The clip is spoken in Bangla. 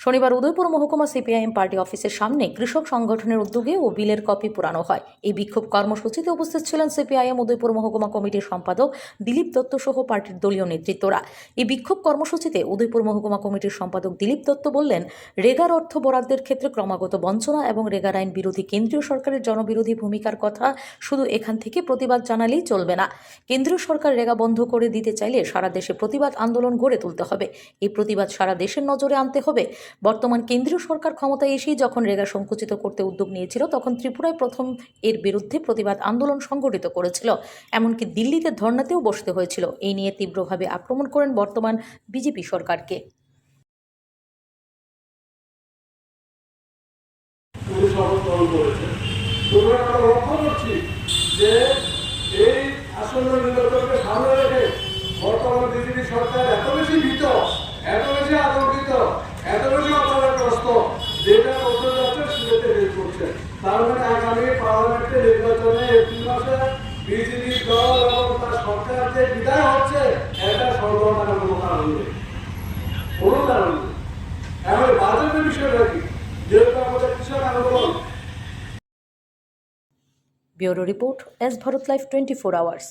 শনিবার উদয়পুর মহকুমা সিপিআইএম পার্টি অফিসের সামনে কৃষক সংগঠনের উদ্যোগে ও বিলের কপি পোড়ানো হয়। এই বিক্ষোভ কর্মসূচিতে উপস্থিত ছিলেন সিপিআইএম উদয়পুর মহকুমা কমিটির সম্পাদক দিলীপ দত্ত সহ পার্টির দলীয় নেতৃত্বরা। এই বিক্ষোভ কর্মসূচিতে উদয়পুর মহকুমা কমিটির সম্পাদক দিলীপ দত্ত বললেন, রেগার অর্থ বরাদ্দের ক্ষেত্রে ক্রমাগত বঞ্চনা এবং রেগার আইন বিরোধী কেন্দ্রীয় সরকারের জনবিরোধী ভূমিকার কথা শুধু এখান থেকে প্রতিবাদ জানালেই চলবে না। কেন্দ্রীয় সরকার রেগা বন্ধ করে দিতে চাইলে সারা দেশে প্রতিবাদ আন্দোলন গড়ে তুলতে হবে। এই প্রতিবাদ সারা দেশের নজরে আনতে হবে। বর্তমান কেন্দ্রীয় সরকার ক্ষমতায় এসেই যখন রেগা সংকুচিত করতে উদ্যোগ নিয়েছিল, তখন ত্রিপুরায় প্রথম এর বিরুদ্ধে প্রতিবাদ আন্দোলন সংগঠিত করেছিল। এমনকি দিল্লিতে ধর্নাতেও বসতে হয়েছিল। এই নিয়ে তীব্রভাবে আক্রমণ করেন বর্তমান বিজেপি সরকারকে। বর্তমান বিজেপি সরকার এত বেশি ভীত, এত বেশি আতঙ্কিত, এত বেশি অপরাধগ্রস্ত, যেটা করতে যাচ্ছে সেটাতে হেল্প করছে। তার মানে আগামী পার্লামেন্টের নির্বাচনে এপ্রিল মাসে বিজেপি দল এবং তার সরকার যে বিদায় হচ্ছে, এটা সর্বমানের কোনো কারণ নেই, কোনো কারণ নেই। এখন বাজেটের বিষয়টা কি, যেহেতু আমাদের কৃষক আন্দোলন। Bureau report, S Bharat live 24 hours.